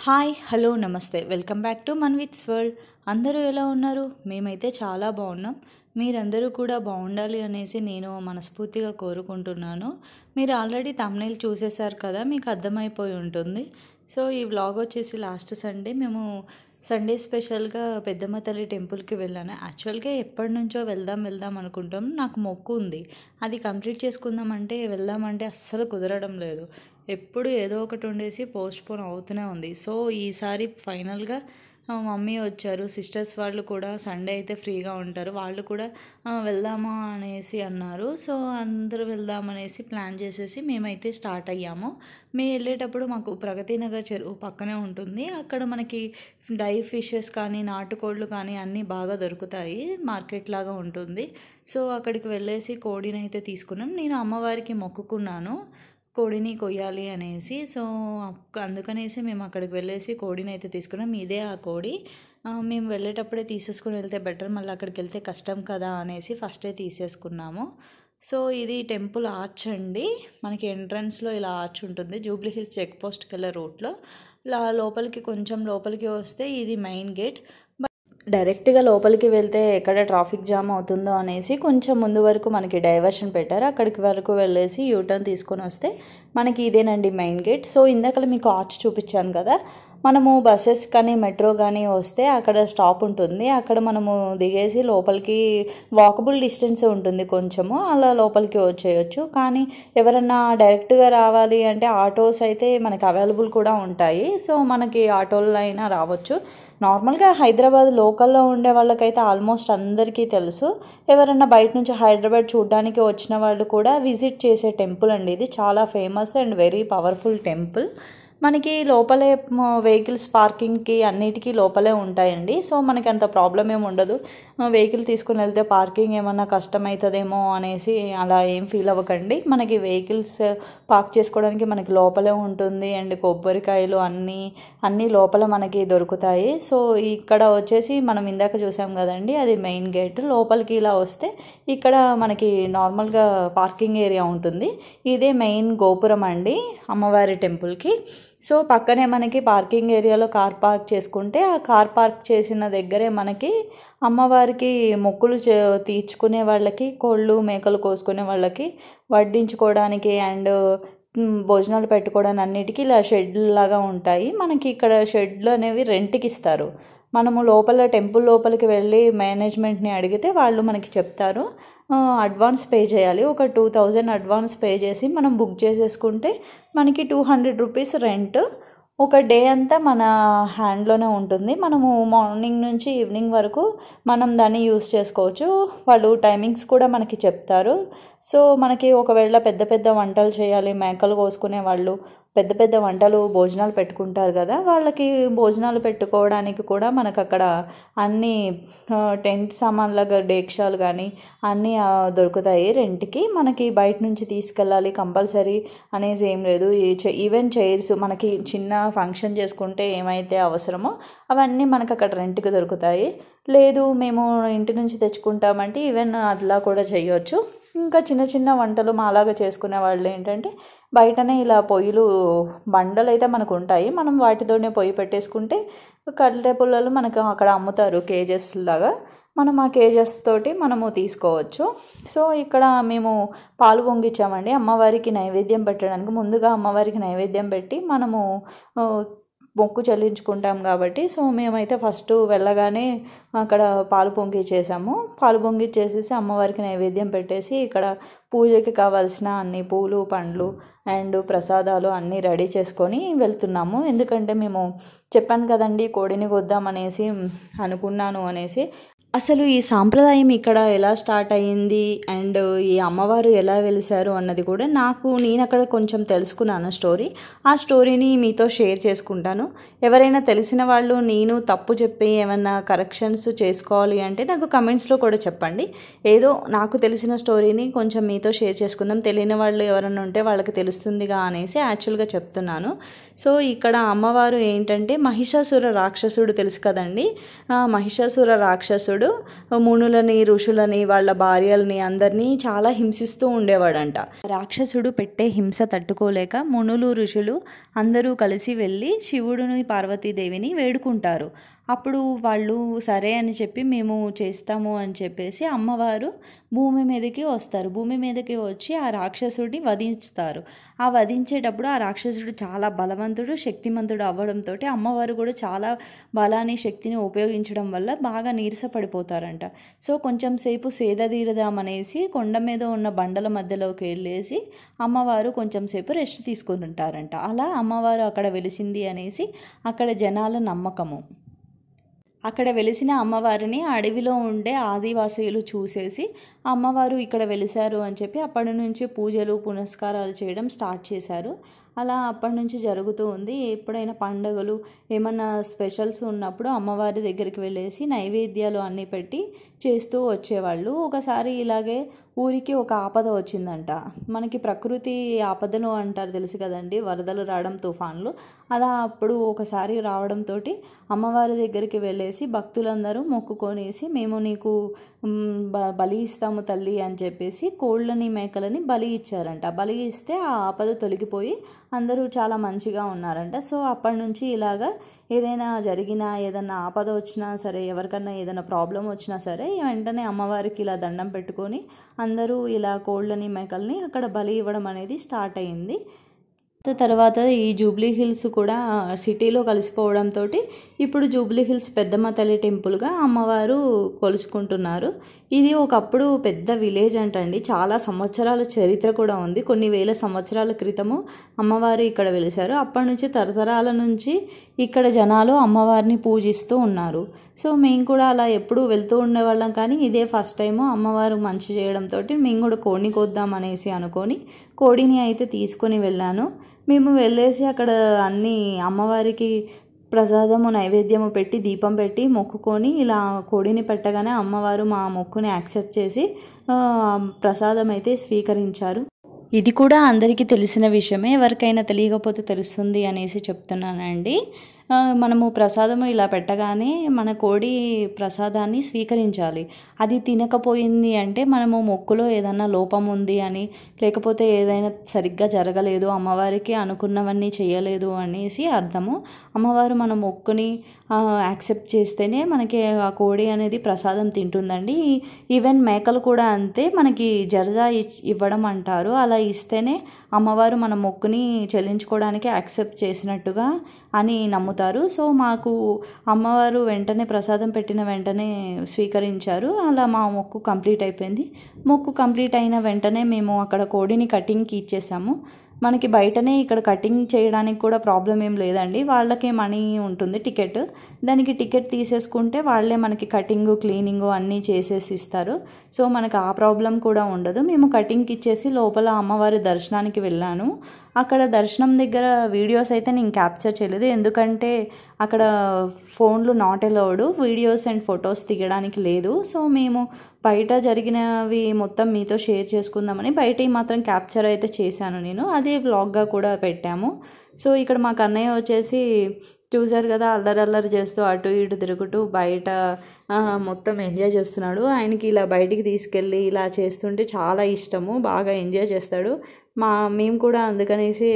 Hi hello నమస్తే welcome back to మన్విత్స్ world. అందరూ ఎలా ఉన్నారు? మేమైతే చాలా బాగున్నాం. మీరందరూ కూడా బాగుండాలి అనేసి నేను మనస్ఫూర్తిగా కోరుకుంటున్నాను. మీరు ఆల్రెడీ థంబ్నెయిల్ చూసేశారు కదా, మీకు అర్థమైపోయి ఉంటుంది. సో ఈ వ్లాగ్ వచ్చేసి లాస్ట్ సండే మేము సండే స్పెషల్గా పెద్దమ్మ తల్లి టెంపుల్కి వెళ్ళాను. యాక్చువల్గా ఎప్పటి నుంచో వెళ్దాం అనుకుంటాం. నాకు మొక్కు ఉంది, అది కంప్లీట్ చేసుకుందామంటే వెళ్దామంటే అస్సలు కుదరడం లేదు. ఎప్పుడు ఏదో ఒకటి ఉండేసి పోస్ట్పోన్ అవుతూనే ఉంది. సో ఈసారి ఫైనల్గా మమ్మీ వచ్చారు, సిస్టర్స్ వాళ్ళు కూడా సండే అయితే ఫ్రీగా ఉంటారు, వాళ్ళు కూడా వెళ్దామా అనేసి అన్నారు. సో అందరూ వెళ్దామనేసి ప్లాన్ చేసేసి మేమైతే స్టార్ట్ అయ్యాము. మేము వెళ్ళేటప్పుడు మాకు ప్రగతి నగర్ చెరువు పక్కనే ఉంటుంది. అక్కడ మనకి డై ఫిషెస్ కానీ నాటుకోళ్ళు కానీ అన్నీ బాగా దొరుకుతాయి, మార్కెట్ లాగా ఉంటుంది. సో అక్కడికి వెళ్ళేసి కోడిని అయితే తీసుకున్నాం. నేను అమ్మవారికి మొక్కుకున్నాను కోడిని కొయ్యాలి అనేసి. సో అందుకనేసి మేము అక్కడికి వెళ్ళేసి కోడిని అయితే తీసుకున్నాం. ఇదే ఆ కోడి. మేము వెళ్ళేటప్పుడే తీసేసుకుని వెళ్తే బెటర్, మళ్ళీ అక్కడికి వెళ్తే కష్టం కదా అనేసి ఫస్టే తీసేసుకున్నాము. సో ఇది టెంపుల్ ఆర్చ్ అండి. మనకి ఎంట్రన్స్లో ఇలా ఆర్చ్ ఉంటుంది, జూబ్లీ హిల్స్ చెక్ పోస్ట్కి వెళ్ళే రూట్లో. లోపలికి కొంచెం లోపలికి వస్తే ఇది మెయిన్ గేట్. డైరెక్ట్గా లోపలికి వెళ్తే ఎక్కడ ట్రాఫిక్ జామ్ అవుతుందో అనేసి కొంచెం ముందు వరకు మనకి డైవర్షన్ పెట్టారు. అక్కడికి వరకు వెళ్ళేసి యూటర్న్ తీసుకొని వస్తే మనకి ఇదేనండి మెయిన్ గేట్. సో ఇందాక మీకు ఆర్చ్ చూపించాను కదా, మనము బస్సెస్ కానీ మెట్రో కానీ వస్తే అక్కడ స్టాప్ ఉంటుంది, అక్కడ మనము దిగేసి లోపలికి వాకబుల్ డిస్టెన్స్ ఉంటుంది కొంచెము, అలా లోపలికి వచ్చేయచ్చు. కానీ ఎవరన్నా డైరెక్ట్గా రావాలి అంటే ఆటోస్ అయితే మనకి అవైలబుల్ కూడా ఉంటాయి. సో మనకి ఆటోల్లో అయినా రావచ్చు. నార్మల్గా హైదరాబాద్ లోకల్లో ఉండే వాళ్ళకైతే ఆల్మోస్ట్ అందరికీ తెలుసు. ఎవరన్నా బయట నుంచి హైదరాబాద్ చూడడానికి వచ్చిన వాళ్ళు కూడా విజిట్ చేసే టెంపుల్ అండి ఇది. చాలా famous and very powerful temple. మనకి లోపలే వెహికల్స్ పార్కింగ్కి అన్నిటికీ లోపలే ఉంటాయండి. సో మనకి అంత ప్రాబ్లం ఏమి ఉండదు. వెహికల్ తీసుకుని వెళ్తే పార్కింగ్ ఏమన్నా కష్టమవుతుందేమో అనేసి అలా ఏం ఫీల్ అవ్వకండి. మనకి వెహికల్స్ పార్క్ చేసుకోవడానికి మనకి లోపలే ఉంటుంది. అండ్ కొబ్బరికాయలు అన్నీ లోపల మనకి దొరుకుతాయి. సో ఇక్కడ వచ్చేసి మనం ఇందాక చూసాం కదండి, అది మెయిన్ గేట్. లోపలికి ఇలా వస్తే ఇక్కడ మనకి నార్మల్గా పార్కింగ్ ఏరియా ఉంటుంది. ఇదే మెయిన్ గోపురం అండి అమ్మవారి టెంపుల్కి. సో పక్కనే మనకి పార్కింగ్ ఏరియాలో కార్ పార్క్ చేసుకుంటే, ఆ కార్ పార్క్ చేసిన దగ్గరే మనకి అమ్మవారికి మొక్కులు తీర్చుకునే వాళ్ళకి, కోళ్ళు మేకలు కోసుకునే వాళ్ళకి వడ్డించుకోవడానికి అండ్ భోజనాలు పెట్టుకోవడానికి అన్నిటికీ ఇలా షెడ్లు లాగా ఉంటాయి. మనకి ఇక్కడ షెడ్లు అనేవి రెంట్కి ఇస్తారు. మనము లోపల టెంపుల్ లోపలికి వెళ్ళి మేనేజ్మెంట్ని అడిగితే వాళ్ళు మనకి చెప్తారు. అడ్వాన్స్ పే చేయాలి, ఒక 2000 అడ్వాన్స్ పే చేసి మనం బుక్ చేసేసుకుంటే మనకి 200 రూపీస్ రెంట్. ఒక డే అంతా మన హ్యాండ్లోనే ఉంటుంది. మనము మార్నింగ్ నుంచి ఈవినింగ్ వరకు మనం దాన్ని యూస్ చేసుకోవచ్చు. వాళ్ళు టైమింగ్స్ కూడా మనకి చెప్తారు. సో మనకి ఒకవేళ పెద్ద పెద్ద వంటలు చేయాలి, మేకలు కోసుకునే వాళ్ళు పెద్ద పెద్ద వంటలు భోజనాలు పెట్టుకుంటారు కదా, వాళ్ళకి భోజనాలు పెట్టుకోవడానికి కూడా మనకు అక్కడ అన్ని టెంట్ సామాన్లుగా డేక్షాలు కానీ అన్నీ దొరుకుతాయి రెంట్కి. మనకి బయట నుంచి తీసుకెళ్ళాలి కంపల్సరీ అనేసి ఏం లేదు. ఈవెన్ చైర్స్ మనకి చిన్న ఫంక్షన్ చేసుకుంటే ఏమైతే అవసరమో అవన్నీ మనకు అక్కడ రెంట్కి దొరుకుతాయి. లేదు మేము ఇంటి నుంచి తెచ్చుకుంటామంటే ఈవెన్ అట్లా కూడా చేయొచ్చు. ఇంకా చిన్న చిన్న వంటలు మాలాగా చేసుకునే వాళ్ళు ఏంటంటే బయటనే ఇలా పొయ్యిలు బండలు అయితే మనకు ఉంటాయి, మనం వాటితోనే పొయ్యి పెట్టేసుకుంటే కట్టె పుల్లలు మనకు అక్కడ అమ్ముతారు కేజెస్ లాగా, మనం ఆ కేజెస్ తోటి మనము తీసుకోవచ్చు. సో ఇక్కడ మేము పాలు పొంగిచ్చామండి అమ్మవారికి నైవేద్యం పెట్టడానికి. ముందుగా అమ్మవారికి నైవేద్యం పెట్టి మనము మొక్కు చెల్లించుకుంటాం కాబట్టి, సో మేమైతే ఫస్ట్ వెళ్ళగానే అక్కడ పాలు పొంగిచ్చేసాము. పాలు పొంగిచ్చేసేసి అమ్మవారికి నైవేద్యం పెట్టేసి ఇక్కడ పూజకి కావాల్సిన అన్ని పూలు పండ్లు అండ్ ప్రసాదాలు అన్నీ రెడీ చేసుకొని వెళ్తున్నాము. ఎందుకంటే మేము చెప్పాను కదండి కోడిని కొద్దామనేసి అనుకున్నాను అనేసి. అసలు ఈ సాంప్రదాయం ఇక్కడ ఎలా స్టార్ట్ అయ్యింది అండ్ ఈ అమ్మవారు ఎలా వెలిసారు అన్నది కూడా నేను అక్కడ కొంచెం తెలుసుకున్నాను స్టోరీ. ఆ స్టోరీని మీతో షేర్ చేసుకుంటాను. ఎవరైనా తెలిసిన వాళ్ళు నేను తప్పు చెప్పి ఏమైనా కరెక్షన్స్ చేసుకోవాలి అంటే నాకు కమెంట్స్లో కూడా చెప్పండి. ఏదో నాకు తెలిసిన స్టోరీని కొంచెం మీతో షేర్ చేసుకుందాం, తెలియని వాళ్ళు ఎవరైనా ఉంటే వాళ్ళకి తెలుస్తుందిగా అనేసి యాక్చువల్గా చెప్తున్నాను. సో ఇక్కడ అమ్మవారు ఏంటంటే మహిషాసుర రాక్షసుడు తెలుసు కదండి, మహిషాసుర రాక్షసుడు ఉండేవాడు. మునులని, ఋషులని, వాళ్ళ భార్యలని అందరినీ చాలా హింసిస్తూ ఉండేవాడంట. రాక్షసుడు పెట్టే హింస తట్టుకోలేక మునులు, ఋషులు అందరూ కలిసి వెళ్ళి శివుడిని, పార్వతీదేవిని వేడుకుంటారు. అప్పుడు వాళ్ళు సరే అని చెప్పి మేము చేస్తాము అని చెప్పేసి అమ్మవారు భూమి మీదకి వస్తారు. భూమి మీదకి వచ్చి ఆ రాక్షసుడిని వధిస్తారు. ఆ వధించేటప్పుడు ఆ రాక్షసుడు చాలా బలవంతుడు, శక్తిమంతుడు అవ్వడంతో అమ్మవారు కూడా చాలా బలాన్ని, శక్తిని ఉపయోగించడం వల్ల బాగా నీరసపడిపోతారంట. సో కొంచెం సేపు సేద తీరదామనేసి కొండ మీద ఉన్న బండల మధ్యలోకి వెళ్ళేసి అమ్మవారు కొంచెం సేపు రెస్ట్ తీసుకుని ఉంటారంట. అలా అమ్మవారు అక్కడ వెలిసింది అనేసి అక్కడ జనాల నమ్మకము. అక్కడ వెలిసిన అమ్మవారిని అడవిలో ఉండే ఆదివాసీలు చూసేసి అమ్మవారు ఇక్కడ వెలిశారు అని చెప్పి అప్పటి నుంచి పూజలు, పునస్కారాలు చేయడం స్టార్ట్ చేశారు. అలా అప్పటి నుంచి జరుగుతూ ఉంది. ఎప్పుడైనా పండుగలు, ఏమన్నా స్పెషల్స్ ఉన్నప్పుడు అమ్మవారి దగ్గరికి వెళ్ళేసి నైవేద్యాలు అన్నీ పెట్టి చేస్తూ వచ్చేవాళ్ళు. ఒకసారి ఇలాగే ఊరికి ఒక ఆపద వచ్చిందంట. మనకి ప్రకృతి ఆపదలు అంటారు తెలుసు కదండి, వరదలు రావడం, తుఫాన్లు. అలా అప్పుడు ఒకసారి రావడంతో అమ్మవారి దగ్గరికి వెళ్ళేసి భక్తులందరూ మొక్కుకొనేసి మేము నీకు బలి ఇస్తాము తల్లి అని చెప్పేసి కోళ్ళని, మేకలని బలి ఇచ్చారంట. బలి ఇస్తే ఆ ఆపద తొలగిపోయి అందరూ చాలా మంచిగా ఉన్నారంట. సో అప్పటి నుంచి ఇలాగా ఏదైనా జరిగినా, ఏదైనా ఆపద వచ్చినా సరే, ఎవరికన్నా ఏదైనా ప్రాబ్లం వచ్చినా సరే వెంటనే అమ్మవారికి ఇలా దండం పెట్టుకొని అందరూ ఇలా కోళ్ళని, మేకల్ని అక్కడ బలి ఇవ్వడం అనేది స్టార్ట్ అయింది. తర్వాత ఈ జూబ్లీ హిల్స్ కూడా సిటీలో కలిసిపోవడంతో ఇప్పుడు జూబ్లీ హిల్స్ పెద్దమ్మ తల్లి టెంపుల్గా అమ్మవారు కొలుచుకుంటున్నారు. ఇది ఒకప్పుడు పెద్ద విలేజ్ అంటండి. చాలా సంవత్సరాల చరిత్ర కూడా ఉంది. కొన్ని వేల సంవత్సరాల క్రితము అమ్మవారు ఇక్కడ వెలిశారు. అప్పటి నుంచి తరతరాల నుంచి ఇక్కడ జనాలు అమ్మవారిని పూజిస్తూ ఉన్నారు. సో మేము కూడా అలా ఎప్పుడు వెళ్తూ ఉండేవాళ్ళం, కానీ ఇదే ఫస్ట్ టైము అమ్మవారు మంచి చేయడంతో మేము కూడా కోడిని కోద్దాం అనేసి అనుకొని కోడిని అయితే తీసుకొని వెళ్ళాను. మేము వెళ్ళేసి అక్కడ అన్నీ అమ్మవారికి ప్రసాదము, నైవేద్యము పెట్టి, దీపం పెట్టి మొక్కుకొని ఇలా కోడిని పెట్టగానే అమ్మవారు మా మొక్కుని యాక్సెప్ట్ చేసి ప్రసాదం అయితే స్వీకరించారు. ఇది కూడా అందరికీ తెలిసిన విషయమే, ఎవరికైనా తెలియకపోతే తెలుస్తుంది అనేసి చెప్తున్నానండి. మనము ప్రసాదము ఇలా పెట్టగానే మన కోడి ప్రసాదాన్ని స్వీకరించాలి. అది తినకపోయింది అంటే మనము మొక్కులో ఏదైనా లోపం ఉంది అని, లేకపోతే ఏదైనా సరిగ్గా జరగలేదు, అమ్మవారికి అనుకున్నవన్నీ చేయలేదు అనేసి అర్థము. అమ్మవారు మన మొక్కుని యాక్సెప్ట్ చేస్తేనే మనకి ఆ కోడి అనేది ప్రసాదం తింటుందండి. ఈవెన్ మేకలు కూడా అంతే, మనకి జరదా ఇవ్వడం అంటారు. అలా ఇస్తేనే అమ్మవారు మన మొక్కుని చెల్లించుకోవడానికి యాక్సెప్ట్ చేసినట్టుగా అని నమ్ముతారు. సో మాకు అమ్మవారు వెంటనే ప్రసాదం పెట్టిన వెంటనే స్వీకరించారు. అలా మా మొక్కు కంప్లీట్ అయిపోయింది. మొక్కు కంప్లీట్ అయిన వెంటనే మేము అక్కడ కోడిని కటింగ్కి ఇచ్చేసాము. మనకి బయటనే ఇక్కడ కటింగ్ చేయడానికి కూడా ప్రాబ్లం ఏం లేదండి. వాళ్ళకే మనీ ఉంటుంది, టికెట్. దానికి టికెట్ తీసేసుకుంటే వాళ్ళే మనకి కటింగు, క్లీనింగు అన్నీ చేసేసి ఇస్తారు. సో మనకు ఆ ప్రాబ్లం కూడా ఉండదు. మేము కటింగ్కి ఇచ్చేసి లోపల అమ్మవారి దర్శనానికి వెళ్ళాను. అక్కడ దర్శనం దగ్గర వీడియోస్ అయితే నేను క్యాప్చర్ చేయలేదు, ఎందుకంటే అక్కడ ఫోన్లు not allowed, videos and photos తీయడానికి లేదు. సో మేము బయట జరిగినవి మొత్తం మీతో షేర్ చేసుకుందామని బయట మాత్రం క్యాప్చర్ అయితే చేశాను నేను. అదే వ్లాగ్గా కూడా పెట్టాము. సో ఇక్కడ మా కన్నయ్య వచ్చేసి చూశారు కదా, అల్లరి చేస్తూ అటు ఇటు తిరుగుతూ బయట మొత్తం ఎంజాయ్ చేస్తున్నాడు. ఆయనకి ఇలా బయటికి తీసుకెళ్ళి ఇలా చేస్తుంటే చాలా ఇష్టము, బాగా ఎంజాయ్ చేస్తాడు. మేము కూడా అందుకనేసి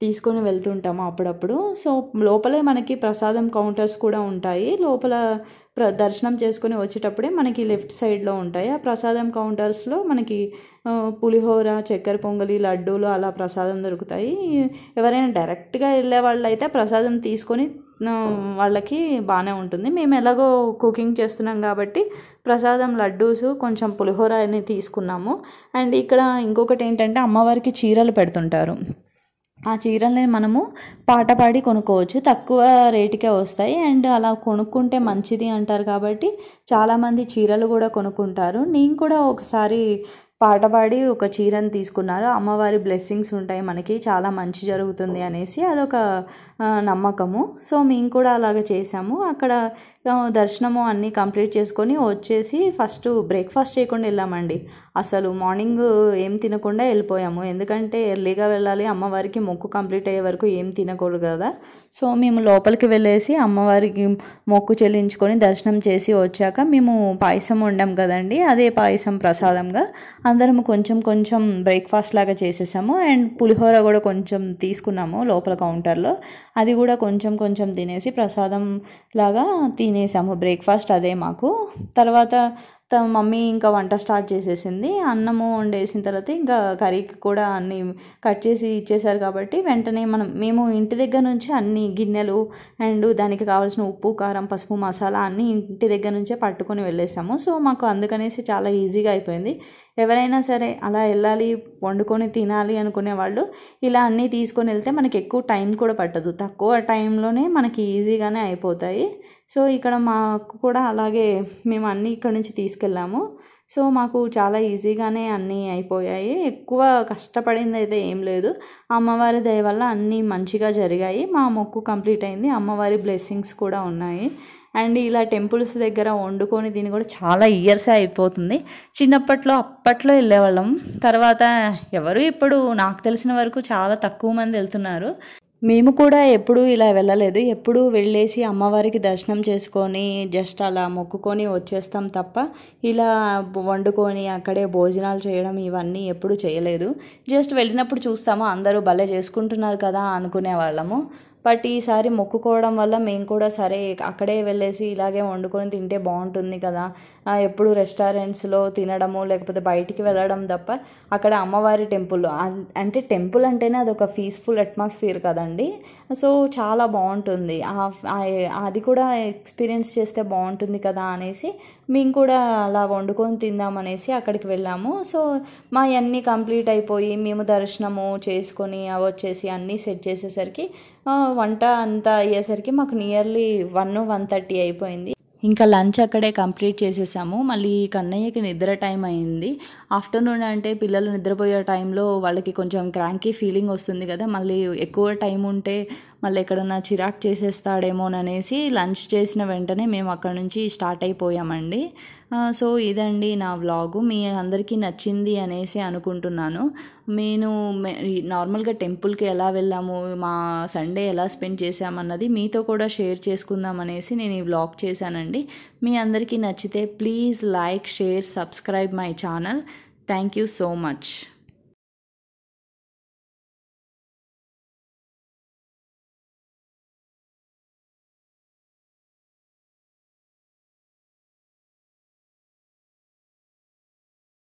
తీసుకొని వెళ్తుంటాము అప్పుడప్పుడు. సో లోపలే మనకి ప్రసాదం కౌంటర్స్ కూడా ఉంటాయి. లోపల దర్శనం చేసుకొని వచ్చేటప్పుడే మనకి లెఫ్ట్ సైడ్లో ఉంటాయి ఆ ప్రసాదం కౌంటర్స్లో. మనకి పులిహోర, చక్కెర పొంగలి, లడ్డూలు అలా ప్రసాదం దొరుకుతాయి. ఎవరైనా డైరెక్ట్గా వెళ్ళే వాళ్ళు అయితే ప్రసాదం తీసుకొని వాళ్ళకి బాగానే ఉంటుంది. మేము ఎలాగో కుకింగ్ చేస్తున్నాం కాబట్టి ప్రసాదం లడ్డూసు, కొంచెం పులిహోర అని తీసుకున్నాము. అండ్ ఇక్కడ ఇంకొకటి ఏంటంటే అమ్మవారికి చీరలు పెడుతుంటారు. ఆ చీరల్ని మనము పాట పాడి కొనుక్కోవచ్చు, తక్కువ రేటుకే వస్తాయి. అండ్ అలా కొనుక్కుంటే మంచిది అంటారు కాబట్టి చాలామంది చీరలు కూడా కొనుక్కుంటారు. నేను కూడా ఒకసారి పాట పాడి ఒక చీరను తీసుకున్నారు. అమ్మవారి బ్లెస్సింగ్స్ ఉంటాయి మనకి, చాలా మంచి జరుగుతుంది అనేసి అదొక నమ్మకము. సో మేము కూడా అలాగ చేసాము. అక్కడ దర్శనము అన్నీ కంప్లీట్ చేసుకొని వచ్చేసి ఫస్ట్ బ్రేక్ఫాస్ట్ చేయకుండా వెళ్ళామండి. అసలు మార్నింగ్ ఏం తినకుండా వెళ్ళిపోయాము, ఎందుకంటే ఎర్లీగా వెళ్ళాలి, అమ్మవారికి మొక్కు కంప్లీట్ అయ్యే వరకు ఏం తినకూడదు కదా. సో మేము లోపలికి వెళ్ళేసి అమ్మవారికి మొక్కు చెల్లించుకొని దర్శనం చేసి వచ్చాక మేము పాయసం వండాం కదండి, అదే పాయసం ప్రసాదంగా అందరం కొంచెం కొంచెం బ్రేక్ఫాస్ట్ లాగా చేసేసాము. అండ్ పులిహోర కూడా కొంచెం తీసుకున్నాము లోపల కౌంటర్లో, అది కూడా కొంచెం కొంచెం తినేసి ప్రసాదం లాగా తినేసాము. బ్రేక్ఫాస్ట్ అదే మాకు. తర్వాత మమ్మీ ఇంకా వంట స్టార్ట్ చేసేసింది. అన్నము వండేసిన తర్వాత ఇంకా కర్రీకి కూడా అన్నీ కట్ చేసి ఇచ్చేసారు కాబట్టి వెంటనే మేము ఇంటి దగ్గర నుంచి అన్ని గిన్నెలు అండ్ దానికి కావాల్సిన ఉప్పు, కారం, పసుపు, మసాలా అన్నీ ఇంటి దగ్గర నుంచే పట్టుకొని వెళ్ళేసాము. సో మాకు అందుకనేసి చాలా ఈజీగా అయిపోయింది. ఎవరైనా సరే అలా వెళ్ళాలి, వండుకొని తినాలి అనుకునే వాళ్ళు ఇలా అన్నీ తీసుకొని వెళ్తే మనకి ఎక్కువ టైం కూడా పట్టదు, తక్కువ టైంలోనే మనకి ఈజీగానే అయిపోతాయి. సో ఇక్కడ మాకు కూడా అలాగే మేము అన్నీ ఇక్కడ నుంచి తీసుకెళ్ళాము. సో మాకు చాలా ఈజీగానే అన్నీ అయిపోయాయి, ఎక్కువ కష్టపడింది అయితే ఏం లేదు. అమ్మవారి దయ వల్ల అన్నీ మంచిగా జరిగాయి, మా మొక్కు కంప్లీట్ అయింది, అమ్మవారి బ్లెస్సింగ్స్ కూడా ఉన్నాయి. అండ్ ఇలా టెంపుల్స్ దగ్గర వండుకొని దీన్ని కూడా చాలా ఇయర్సే అయిపోతుంది. అప్పట్లో వెళ్ళేవాళ్ళం, తర్వాత ఎవరు ఇప్పుడు నాకు తెలిసిన వరకు చాలా తక్కువ మంది వెళ్తున్నారు. మేము కూడా ఎప్పుడూ ఇలా వెళ్ళలేదు, ఎప్పుడూ వెళ్ళేసి అమ్మవారికి దర్శనం చేసుకొని జస్ట్ అలా మొక్కుకొని వచ్చేస్తాం తప్ప ఇలా వండుకొని అక్కడే భోజనాలు చేయడం ఇవన్నీ ఎప్పుడూ చేయలేదు. జస్ట్ వెళ్ళినప్పుడు చూస్తాము, అందరూ భలే చేసుకుంటున్నారు కదా అనుకునే వాళ్ళము. బట్ ఈసారి మొక్కుకోవడం వల్ల మేము కూడా సరే అక్కడే వెళ్ళేసి ఇలాగే వండుకొని తింటే బాగుంటుంది కదా, ఎప్పుడు రెస్టారెంట్స్లో తినడము లేకపోతే బయటికి వెళ్ళడం తప్ప అక్కడ అమ్మవారి టెంపుల్లో అంటే టెంపుల్ అంటేనే అదొక పీస్ఫుల్ అట్మాస్ఫియర్ కదండి. సో చాలా బాగుంటుంది, అది కూడా ఎక్స్పీరియన్స్ చేస్తే బాగుంటుంది కదా అనేసి మేము కూడా అలా వండుకొని తిందామనేసి అక్కడికి వెళ్ళాము. సో మా అన్నీ కంప్లీట్ అయిపోయి మేము దర్శనము చేసుకొని వచ్చేసి అన్నీ సెట్ చేసేసరికి వంట అంతా అయ్యేసరికి మాకు నియర్లీ 1-1:30 అయిపోయింది. ఇంకా లంచ్ అక్కడే కంప్లీట్ చేసేసాము. మళ్ళీ కన్నయ్యకి నిద్ర టైం అయింది. ఆఫ్టర్నూన్ అంటే పిల్లలు నిద్రపోయే టైంలో వాళ్ళకి కొంచెం క్రాంకీ ఫీలింగ్ వస్తుంది కదా, మళ్ళీ ఎక్కువ టైం ఉంటే మళ్ళీ ఎక్కడన్నా చిరాకు చేసేస్తాడేమోననేసి లంచ్ చేసిన వెంటనే మేము అక్కడ నుంచి స్టార్ట్ అయిపోయామండి. సో ఇదండి నా వ్లాగు, మీ అందరికీ నచ్చింది అనేసి అనుకుంటున్నాను. నేను నార్మల్గా టెంపుల్కి ఎలా వెళ్ళాము, మా సండే ఎలా స్పెండ్ చేసామన్నది మీతో కూడా షేర్ చేసుకుందాం అనేసి నేను ఈ వ్లాగ్ చేశానండి. మీ అందరికీ నచ్చితే please like, share, subscribe my channel. Thank you so much.